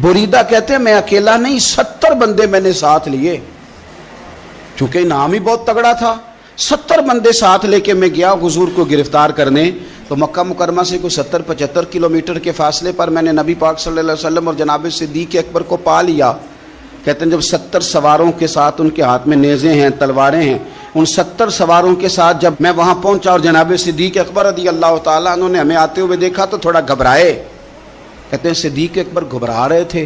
بریدہ کہتے ہیں میں اکیلا نہیں، 70 بندے میں نے ساتھ لیے، چونکہ نام ہی بہت تگڑا تھا، 70 بندے ساتھ لے کے میں گیا حضور کو گرفتار کرنے۔ تو مکہ مکرمہ سے کوئی 70-75 کلومیٹر کے فاصلے پر میں نے نبی پاک صلی اللہ علیہ وسلم اور جناب صدیق اکبر کو پا لیا۔ کہتے ہیں جب 70 سواروں کے ساتھ، ان کے ہاتھ میں نیزے ہیں، تلواریں ہیں، ان 70 سواروں کے ساتھ جب میں وہاں پہنچا اور جناب صدیق اکبر رضی اللہ تعالیٰ عنہ نے ہمیں آتے ہوئے دیکھا تو تھوڑا گھبرائے۔ کہتے ہیں صدیق اکبر گھبرا رہے تھے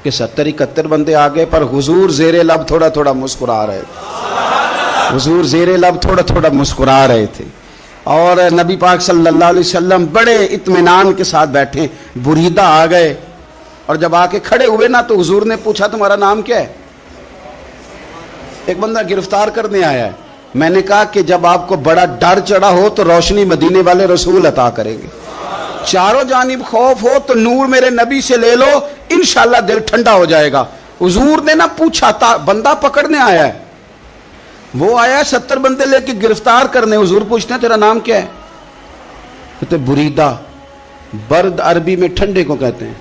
کہ 70-71 بندے آ گئے، پر حضور زیر لب تھوڑا تھوڑا مسکرا رہے تھے، حضور زیر لب تھوڑا تھوڑا مسکرا رہے تھے۔ اور نبی پاک صلی اللہ علیہ وسلم بڑے اطمینان کے ساتھ بیٹھے. بریدہ آ گئے اور جب آ کے کھڑے ہوئے نا تو حضور نے پوچھا تمہارا نام کیا ہے؟ ایک بندہ گرفتار کرنے آیا ہے. میں نے کہا کہ جب آپ کو بڑا ڈر چڑھا ہو تو روشنی مدینے والے رسول عطا کریں گے. چاروں جانب خوف ہو تو نور میرے نبی سے لے لو، انشاءاللہ دل ٹھنڈا ہو جائے گا. حضور نے نہ پوچھا تھا، بندہ پکڑنے آیا ہے، وہ آیا 70 بندے لے کے گرفتار کرنے. حضور پوچھتے ہیں تیرا نام کیا ہے؟ کہتے بریدہ. برد عربی میں ٹھنڈے کو کہتے ہیں.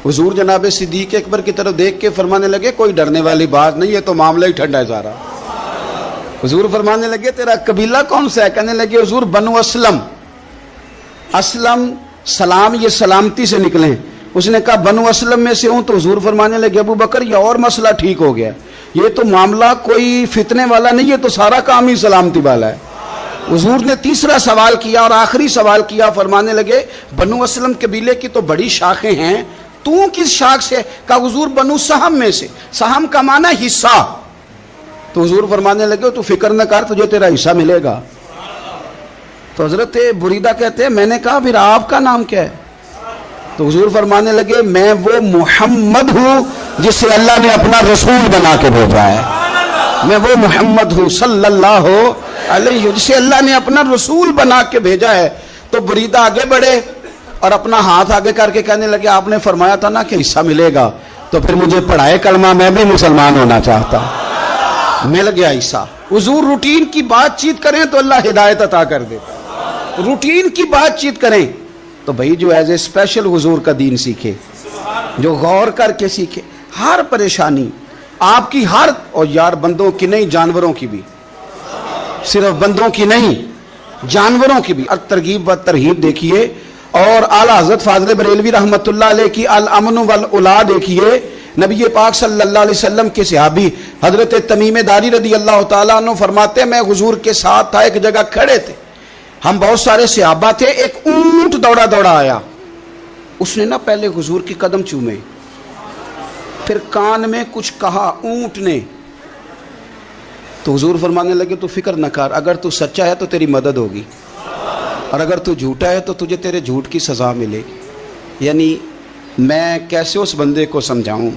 حضور جناب صدیق اکبر کی طرف دیکھ کے فرمانے لگے کوئی ڈرنے والی بات نہیں ہے، تو معاملہ ہی ٹھنڈا ہے سارا. حضور فرمانے لگے تیرا قبیلہ کون سا ہے؟ کہنے لگے حضور بنو اسلم. اسلم سلام، یہ سلامتی سے نکلے. اس نے کہا بنو اسلم میں سے ہوں. تو حضور فرمانے لگے ابو بکر یہ اور مسئلہ ٹھیک ہو گیا، یہ تو معاملہ کوئی فتنے والا نہیں ہے، تو سارا کام ہی سلامتی والا ہے. حضور نے تیسرا سوال کیا اور آخری سوال کیا. فرمانے لگے بنو اسلم قبیلے کی تو بڑی شاخیں ہیں، تو کس شاخ سے؟ کہا حضور بنو سہم میں سے. سہم کا معنی حصہ. تو حضور فرمانے لگے تو فکر نہ کر، تجھے تیرا حصہ ملے گا. تو حضرت بریدہ کہتے ہیں میں نے کہا پھر آپ کا نام کیا ہے؟ تو حضور فرمانے لگے میں وہ محمد ہوں جسے اللہ نے اپنا رسول بنا کے بھیجا ہے. میں وہ محمد ہوں صلی اللہ علیہ جسے اللہ نے اپنا رسول بنا کے بھیجا ہے. تو بریدہ آگے بڑھے اور اپنا ہاتھ آگے کر کے کہنے لگے آپ نے فرمایا تھا نا کہ حصہ ملے گا، تو پھر مجھے پڑھائے کلمہ، میں بھی مسلمان ہونا چاہتا. مل گیا حصہ. حضور روٹین کی بات چیت کریں تو اللہ ہدایت عطا کر دے. روٹین کی بات چیت کریں تو بھائی جو ایز اے اسپیشل حضور کا دین سیکھے، جو غور کر کے سیکھے. ہر پریشانی آپ کی، ہر، اور یار بندوں کی نہیں جانوروں کی بھی، صرف بندوں کی نہیں جانوروں کی بھی. ترغیب و ترہیب دیکھیے. اور اعلیٰ حضرت فاضل بریلوی رحمۃ اللہ علیہ کی الامن والاولا دیکھیے. نبی پاک صلی اللہ علیہ وسلم کے صحابی حضرت تمیم داری رضی اللہ تعالیٰ عنہ فرماتے ہیں میں حضور کے ساتھ تھا، ایک جگہ کھڑے تھے، ہم بہت سارے صحابہ تھے. ایک اونٹ دوڑا دوڑا آیا. اس نے نا پہلے حضور کی قدم چومے، پھر کان میں کچھ کہا اونٹ نے. تو حضور فرمانے لگے تو فکر نہ کر، اگر تو سچا ہے تو تیری مدد ہوگی، اور اگر تو جھوٹا ہے تو تجھے تیرے جھوٹ کی سزا ملے گی. یعنی میں کیسے اس بندے کو سمجھاؤں،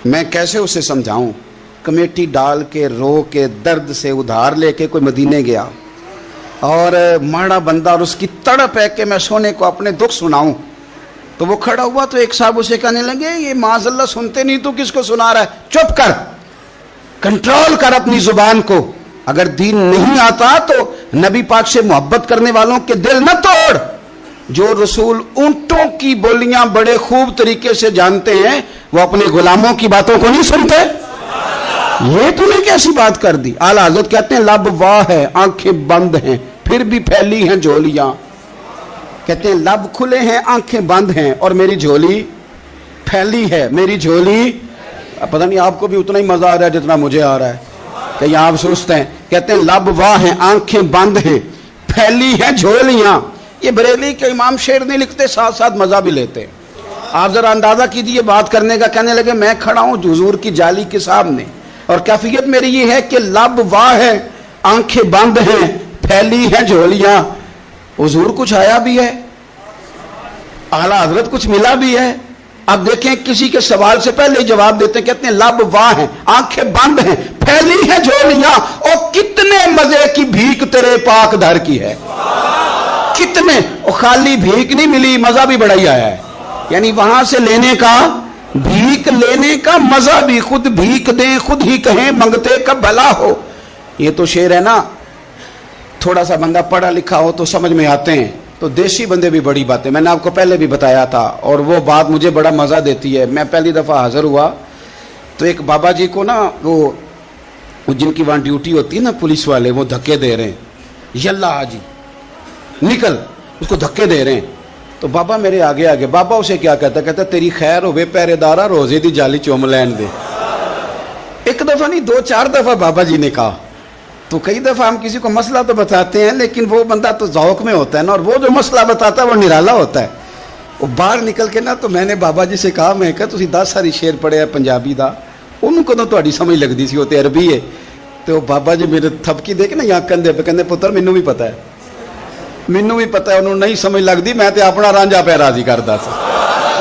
میں کیسے اسے سمجھاؤں. کمیٹی ڈال کے رو کے درد سے ادھار لے کے کوئی مدینے گیا، اور ماڑا بندہ، اور اس کی تڑپ ہے کہ میں سونے کو اپنے دکھ سناؤں. تو وہ کھڑا ہوا تو ایک صاحب اسے کہنے لگے یہ معاذ اللہ سنتے نہیں تو کس کو سنا رہا ہے؟ چپ کر، کنٹرول کر اپنی زبان کو. اگر دین نہیں آتا تو نبی پاک سے محبت کرنے والوں کے دل نہ توڑ. جو رسول اونٹوں کی بولیاں بڑے خوب طریقے سے جانتے ہیں وہ اپنے غلاموں کی باتوں کو نہیں سنتے. یہ تو نے کیسی بات کر دی. اعلیٰ حضرت کہتے ہیں لب واہ ہے، آنکھیں بند ہیں، پھر بھی پھیلی ہیں جھولیاں. کہتے ہیں لب کھلے ہیں، آنکھیں بند ہیں، اور میری جھولی پھیلی ہے. میری جھولی، پتہ نہیں آپ کو بھی اتنا ہی مزہ آ رہا ہے جتنا مجھے آ رہا ہے کہ یہاں آپ سوچتے ہیں. کہتے ہیں لب واہ ہیں، آنکھیں بند ہیں، پھیلی ہیں جھولیاں. یہ بریلی کے امام شعر نہیں لکھتے، ساتھ ساتھ مزہ بھی لیتے. آپ ذرا اندازہ کیجیے بات کرنے کا. کہنے لگے میں کھڑا ہوں حضور کی جالی کے سامنے، اور کیفیت میری یہ ہے کہ لب واہ ہے، آنکھیں بند ہیں، پھیلی ہیں جھولیاں. حضور کچھ آیا بھی ہے، اعلیٰ حضرت کچھ ملا بھی ہے. اب دیکھیں کسی کے سوال سے پہلے ہی جواب دیتے ہیں. کہتے ہیں لب واہ ہیں، آنکھیں بند ہیں، پھیلی ہیں جھولیاں. اور کتنے مزے کی بھیک تیرے پاک در کی ہے. کتنے، اور خالی بھیک نہیں ملی، مزہ بھی بڑا ہی آیا ہے. یعنی وہاں سے لینے کا، بھیک لینے کا مزہ بھی. خود بھیک دیں خود ہی کہیں منگتے کا بھلا ہو. یہ تو شعر ہے نا، تھوڑا سا بندہ پڑھا لکھا ہو تو سمجھ میں آتے ہیں. تو دیسی بندے بھی بڑی باتیں، میں نے آپ کو پہلے بھی بتایا تھا، اور وہ بات مجھے بڑا مزہ دیتی ہے. میں پہلی دفعہ حاضر ہوا تو ایک بابا جی کو نا، وہ جن کی وہاں ڈیوٹی ہوتی ہے نا پولیس والے، وہ دھکے دے رہے ہیں، یلا حاجی نکل، اس کو دھکے دے رہے ہیں. تو بابا میرے آگے آگے، بابا اسے کیا کہتا؟ کہتا تیری خیر ہوئے پہرے دارا، روزے دی جالی چوم لین دے. ایک دفعہ نہیں، 2-4 دفعہ بابا جی نے کہا. تو کئی دفعہ ہم کسی کو مسئلہ تو بتاتے ہیں، لیکن وہ بندہ تو ذوق میں ہوتا ہے نا، اور وہ جو مسئلہ بتاتا ہے وہ نرالا ہوتا ہے. وہ باہر نکل کے نا، تو میں نے بابا جی سے کہا، میں کہا تسی 10 ساری شعر پڑھے ہیں پنجابی دا، انہوں کو تو تہاڈی سمجھ لگدی سی، وہ تے عربی ہے. تو بابا جی میرے تھپکی دے کے نا یہاں کندھے پہ، کہندے پتر مینوں بھی پتہ ہے. ਮੈਨੂੰ ਵੀ ਪਤਾ ਉਹਨੂੰ ਨਹੀਂ ਸਮਝ ਲੱਗਦੀ, ਮੈਂ ਤੇ ਆਪਣਾ ਰਾਂਝਾ ਪੈ ਰਾਜ਼ੀ ਕਰਦਾ ਸੀ,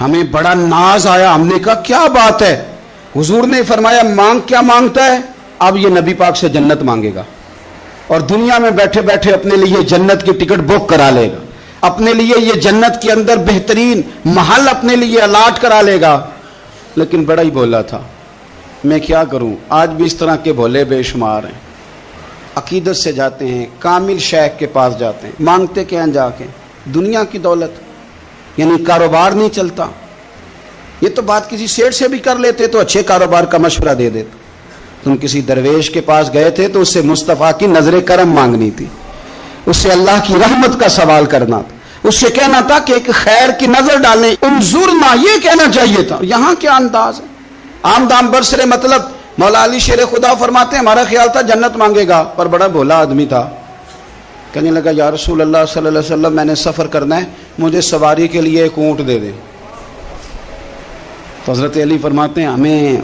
ہمیں بڑا ناز آیا، ہم نے کہا کیا بات ہے؟ حضور نے فرمایا مانگ کیا مانگتا ہے؟ اب یہ نبی پاک سے جنت مانگے گا اور دنیا میں بیٹھے بیٹھے اپنے لیے جنت کی ٹکٹ بک کرا لے گا، اپنے لیے یہ جنت کے اندر بہترین محل اپنے لیے الاٹ کرا لے گا۔ لیکن بڑا ہی بولا تھا، میں کیا کروں، آج بھی اس طرح کے بھولے بے شمار ہیں، عقیدت سے جاتے ہیں، کامل شیخ کے پاس جاتے ہیں، مانگتے کیا ہیں جا کے؟ دنیا کی دولت، یعنی کاروبار نہیں چلتا۔ یہ تو بات کسی سیٹ سے بھی کر لیتے تو اچھے کاروبار کا مشورہ دے دیتے۔ تم کسی درویش کے پاس گئے تھے تو اس سے مصطفیٰ کی نظر کرم مانگنی تھی، اس سے اللہ کی رحمت کا سوال کرنا تھا، اس سے کہنا تھا کہ ایک خیر کی نظر ڈالیں، انظرنا، یہ کہنا چاہیے تھا۔ یہاں کیا انداز ہے، عام دام برسرے مطلب۔ مولا علی شیر خدا فرماتے ہیں ہمارا خیال تھا جنت مانگے گا، پر بڑا بھولا آدمی تھا، کہنے لگا یا رسول اللہ صلی اللہ علیہ وسلم میں نے سفر کرنا ہے، مجھے سواری کے لیے ایک اونٹ دے دیں۔ تو حضرت علی فرماتے ہیں ہمیں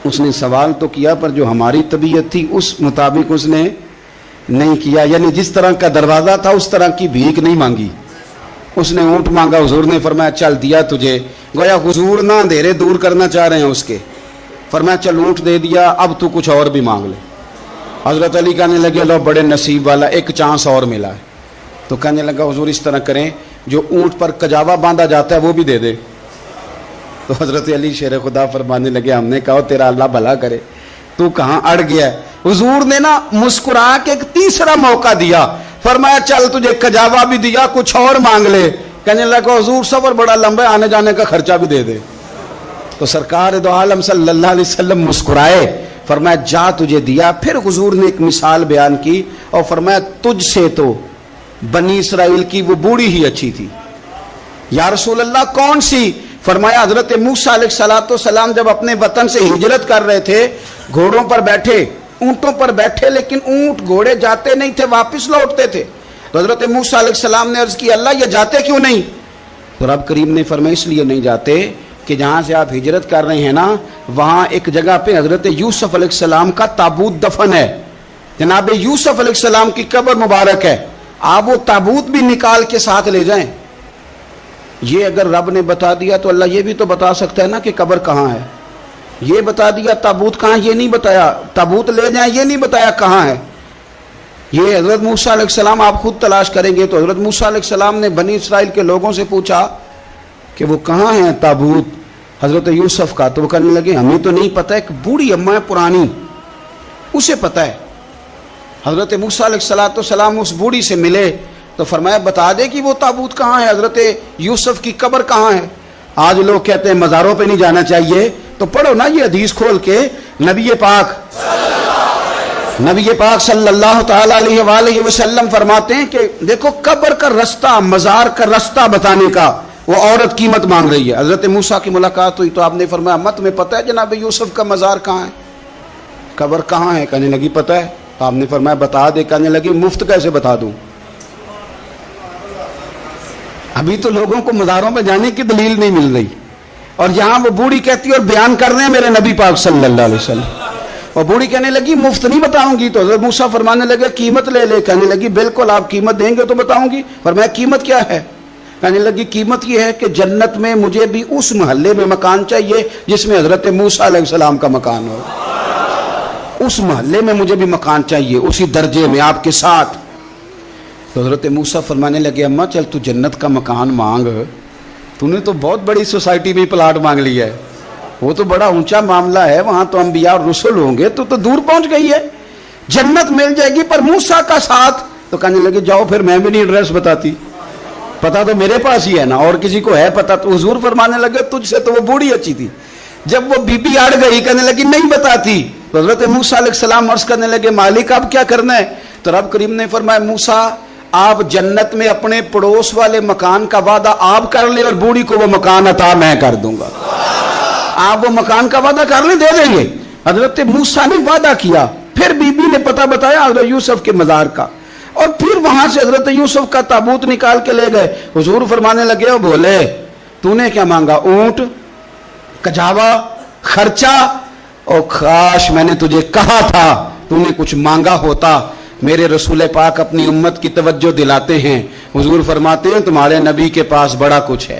اس نے سوال تو کیا پر جو ہماری طبیعت تھی اس مطابق اس نے نہیں کیا، یعنی جس طرح کا دروازہ تھا اس طرح کی بھیک نہیں مانگی، اس نے اونٹ مانگا، حضور نے فرمایا چل دیا تجھے، گویا حضور نہ اندھیرے دور کرنا چاہ رہے ہیں اس کے، فرمایا چل اونٹ دے دیا، اب تو کچھ اور بھی مانگ لے۔ حضرت علی کہنے لگے لو بڑے نصیب والا، ایک چانس اور ملا ہے۔ تو کہنے لگا حضور اس طرح کریں جو اونٹ پر کجاوا باندھا جاتا ہے وہ بھی دے دے۔ تو حضرت علی شیر خدا فرمانے لگے ہم نے کہا تیرا اللہ بھلا کرے، تو کہاں اڑ گیا ہے؟ حضور نے نا مسکرا کے ایک تیسرا موقع دیا، فرمایا چل تجھے کجاوا بھی دیا، کچھ اور مانگ لے۔ کہنے لگا حضور سفر بڑا لمبا ہے، آنے جانے کا خرچہ بھی دے دے۔ تو سرکار دو عالم صلی اللہ علیہ وسلم مسکرائے، فرمایا جا تجھے دیا۔ پھر حضور نے ایک مثال بیان کی اور فرمایا تجھ سے تو بنی اسرائیل کی وہ بوڑھی ہی اچھی تھی۔ یا رسول اللہ کون سی؟ فرمایا حضرت موسیٰ علیہ السلام جب اپنے وطن سے ہجرت کر رہے تھے، گھوڑوں پر بیٹھے، اونٹوں پر بیٹھے، لیکن اونٹ گھوڑے جاتے نہیں تھے، واپس لوٹتے تھے۔ تو حضرت موسیٰ علیہ السلام نے عرض کی اللہ یہ جاتے کیوں نہیں؟ تو رب کریم نے فرمایا اس لیے نہیں جاتے کہ جہاں سے آپ ہجرت کر رہے ہیں نا وہاں ایک جگہ پہ حضرت یوسف علیہ السلام کا تابوت دفن ہے، جناب یوسف علیہ السلام کی قبر مبارک ہے، آپ وہ تابوت بھی نکال کے ساتھ لے جائیں۔ یہ اگر رب نے بتا دیا تو اللہ یہ بھی تو بتا سکتا ہے نا کہ قبر کہاں ہے، یہ بتا دیا تابوت کہاں، یہ نہیں بتایا، تابوت لے جائیں یہ نہیں بتایا کہاں ہے۔ یہ حضرت موسیٰ علیہ السلام آپ خود تلاش کریں گے تو حضرت موسیٰ علیہ السلام نے بنی اسرائیل کے لوگوں سے پوچھا کہ وہ کہاں ہے تابوت حضرت یوسف کا، تو وہ کہنے لگے ہمیں تو نہیں پتہ، ایک بوڑھی اماں ہے پرانی اسے پتہ ہے۔ حضرت موسیٰ علیہ السلام اس بوڑھی سے ملے تو فرمایا بتا دے کہ وہ تابوت کہاں ہے، حضرت یوسف کی قبر کہاں ہے۔ آج لوگ کہتے ہیں مزاروں پہ نہیں جانا چاہیے، تو پڑھو نا یہ حدیث کھول کے، نبی پاک صلی اللہ تعالی علیہ وآلہ وسلم فرماتے ہیں کہ دیکھو قبر کا رستہ، مزار کا رستہ بتانے کا وہ عورت قیمت مانگ رہی ہے۔ حضرت موسیٰ کی ملاقات ہوئی تو آپ نے فرمایا امت تمہیں پتہ ہے جناب یوسف کا مزار کہاں ہے، قبر کہاں ہے؟ کہنے لگی پتہ ہے۔ آپ نے فرمایا بتا دے، کہنے لگی مفت کیسے بتا دوں، ابھی تو لوگوں کو مزاروں پہ جانے کی دلیل نہیں مل رہی، اور یہاں وہ بوڑھی کہتی ہے اور بیان کر رہے ہیں میرے نبی پاک صلی اللہ علیہ وسلم، اور بوڑھی کہنے لگی مفت نہیں بتاؤں گی۔ تو حضرت موسیٰ فرمانے لگے قیمت لے لے، کہنے لگی بالکل آپ قیمت دیں گے تو بتاؤں گی۔ فرمایا قیمت کیا ہے؟ کہنے لگی قیمت یہ ہے کہ جنت میں مجھے بھی اس محلے میں مکان چاہیے جس میں حضرت موسیٰ علیہ السلام کا مکان ہو، اس محلے میں مجھے بھی مکان چاہیے، اسی درجے میں آپ کے ساتھ۔ تو حضرت موسیٰ فرمانے لگے اماں چل تو جنت کا مکان مانگ، تو نے تو بہت بڑی سوسائٹی میں پلاٹ مانگ لیا ہے، وہ تو بڑا اونچا معاملہ ہے، وہاں تو انبیاء اور رسول ہوں گے، تو دور پہنچ گئی ہے، جنت مل جائے گی پر موسیٰ کا ساتھ۔ تو کہنے لگے جاؤ پھر میں بھی نہیں ایڈریس بتاتی، پتا تو میرے پاس ہی ہے نا، اور کسی کو ہے پتا؟ تو حضور فرمانے لگے تجھ سے تو وہ بوڑھی اچھی تھی، جب وہ بی بی اڑ گئی کہنے لگی نہیں بتاتی۔ تو حضرت موسیٰ علیہ السلام عرض کرنے لگے مالک اب کیا کرنا ہے؟ تو رب کریم نے فرمایا موسیٰ آپ جنت میں اپنے پڑوس والے مکان کا وعدہ آپ کر لیں اور بوڑھی کو وہ مکان عطا میں کر دوں گا، آپ وہ مکان کا وعدہ کر لیں دے دیں گے۔ حضرت موسیٰ نے وعدہ کیا، پھر بی بی نے پتہ بتایا حضرت یوسف کے مزار کا، اور پھر وہاں سے حضرت یوسف کا تابوت نکال کے لے گئے۔ حضور فرمانے لگے اور بولے تو نے کیا مانگا؟ اونٹ، کجاوا، خرچہ، اور کاش میں نے تجھے کہا تھا تو نے کچھ مانگا ہوتا۔ میرے رسول پاک اپنی امت کی توجہ دلاتے ہیں، حضور فرماتے ہیں تمہارے نبی کے پاس بڑا کچھ ہے،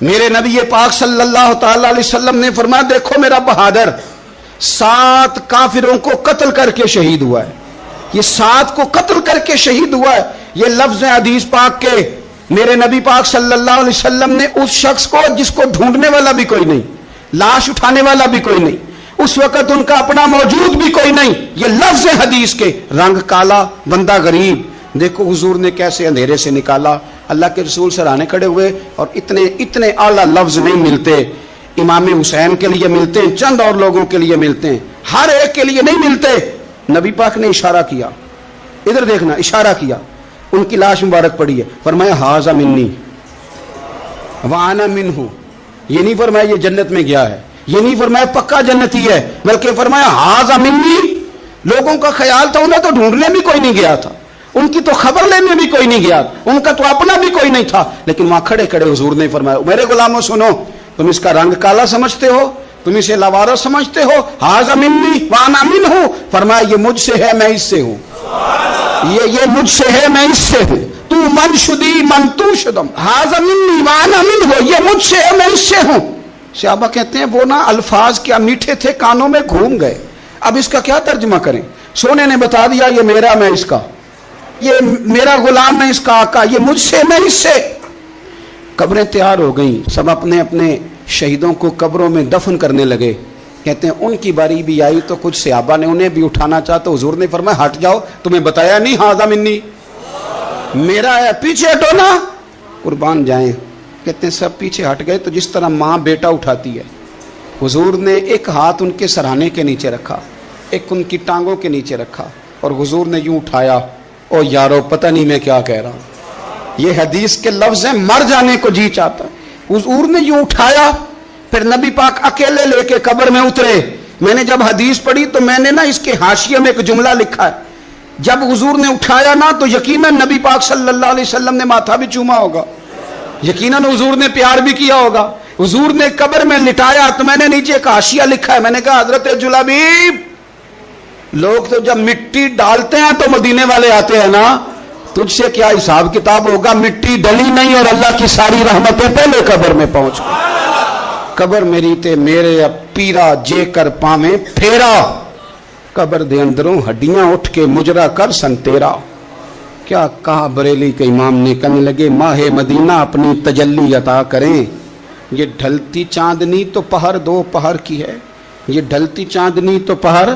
میرے نبی پاک صلی اللہ تعالی علیہ وسلم نے فرمایا دیکھو میرا بہادر 7 کافروں کو قتل کر کے شہید ہوا ہے. یہ 7 کو قتل کر کے شہید ہوا ہے. یہ لفظ ہیں حدیث پاک کے. میرے نبی پاک صلی اللہ علیہ وسلم نے اس شخص کو جس کو ڈھونڈنے والا بھی کوئی نہیں, لاش اٹھانے والا بھی کوئی نہیں, اس وقت ان کا اپنا موجود بھی کوئی نہیں, یہ لفظ ہیں حدیث کے, رنگ کالا بندہ غریب, دیکھو حضور نے کیسے اندھیرے سے نکالا. اللہ کے رسول سرانے کھڑے ہوئے اور اتنے اعلیٰ لفظ نہیں ملتے. امام حسین کے لیے ملتے ہیں, چند اور لوگوں کے لیے ملتے ہیں, ہر ایک کے لیے نہیں ملتے. نبی پاک نے اشارہ کیا, ادھر دیکھنا, اشارہ کیا, ان کی لاش مبارک پڑی ہے, فرمایا ھذا منی وانا منہ. یہ نہیں فرمایا یہ جنت میں گیا ہے, یہ نہیں فرمایا پکا جنتی ہے, بلکہ فرمایا ھذا منی. لوگوں کا خیال تھا انہیں تو ڈھونڈنے بھی کوئی نہیں گیا تھا, ان کی تو خبر لینے بھی کوئی نہیں گیا, ان کا تو اپنا بھی کوئی نہیں تھا, لیکن وہاں کھڑے کھڑے حضور نے فرمایا میرے غلاموں سنو, تم اس کا رنگ کالا سمجھتے ہو, تم اسے لاوارث سمجھتے ہو, ھذا منی وانا منہ. فرمایا یہ مجھ سے ہے میں اس سے ہوں, یہ مجھ سے ہے میں اس سے ہوں. تو من شدی من تو شدم, ھذا منی وانا منہ, یہ مجھ سے ہے میں اس سے ہوں. صحابہ کہتے ہیں وہ نا الفاظ کیا میٹھے تھے, کانوں میں گھوم گئے. اب اس کا کیا ترجمہ کریں؟ سونے نے بتا دیا یہ میرا میں اس کا, یہ میرا غلام ہے اس کا آقا, یہ مجھ سے میں اس سے. قبریں تیار ہو گئیں, سب اپنے اپنے شہیدوں کو قبروں میں دفن کرنے لگے. کہتے ہیں ان کی باری بھی آئی تو کچھ صحابہ نے انہیں بھی اٹھانا چاہا تو حضور نے فرمایا ہٹ جاؤ, تمہیں بتایا نہیں ھذا منی, میرا ہے, پیچھے ہٹو نا, قربان جائیں. کہتے ہیں سب پیچھے ہٹ گئے. تو جس طرح ماں بیٹا اٹھاتی ہے, حضور نے ایک ہاتھ ان کے سرہانے کے نیچے رکھا, ایک ان کی ٹانگوں کے نیچے رکھا, اور حضور نے یوں اٹھایا. او یارو پتہ نہیں میں کیا کہہ رہا ہوں, یہ حدیث کے لفظ ہیں, مر جانے کو جی چاہتا ہے. حضور نے یوں اٹھایا, پھر نبی پاک اکیلے لے کے قبر میں اترے. میں نے جب حدیث پڑھی تو میں نے نا اس کے حاشیے میں ایک جملہ لکھا ہے, جب حضور نے اٹھایا نا تو یقیناً نبی پاک صلی اللہ علیہ وسلم نے ماتھا بھی چوما ہوگا, یقیناً حضور نے پیار بھی کیا ہوگا. حضور نے قبر میں لٹایا تو میں نے نیچے ایک حاشیہ لکھا ہے, میں نے کہا حضرت جلابیب, لوگ تو جب مٹی ڈالتے ہیں تو مدینے والے آتے ہیں نا, تجھ سے کیا حساب کتاب ہوگا؟ مٹی ڈلی نہیں اور اللہ کی ساری رحمتیں پہلے قبر میں پہنچ گئی. قبر میری تے میرے اب پیرا جے کر پاویں پھیرا, قبر دے اندروں ہڈیاں اٹھ کے مجرا کر سن تیرا. کیا کہا بریلی کے امام نے, کہنے لگے ماہ مدینہ اپنی تجلی عطا کریں. یہ ڈھلتی چاندنی تو پہر 2 پہر کی ہے, یہ ڈھلتی چاندنی تو پہر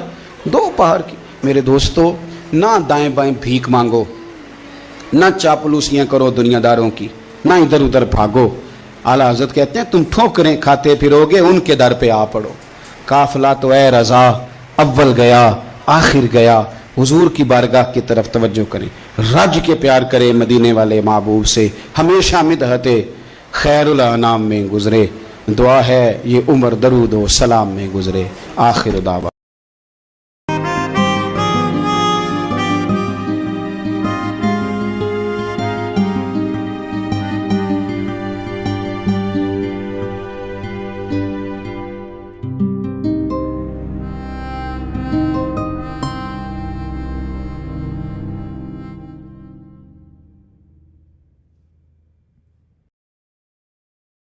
2 پہر کی. میرے دوستو, نہ دائیں بائیں بھیک مانگو, نہ چاپلوسیاں کرو دنیا داروں کی, نہ ادھر ادھر بھاگو. اعلیٰ حضرت کہتے ہیں تم ٹھوکریں کھاتے پھرو گے, ان کے در پہ آ پڑو. قافلہ تو اے رضا اول گیا آخر گیا, حضور کی بارگاہ کی طرف توجہ کریں, رج کے پیار کرے مدینے والے محبوب سے, ہمیشہ مدحت خیر الانام میں گزرے. دعا ہے یہ عمر درود و سلام میں گزرے. آخر دعوا.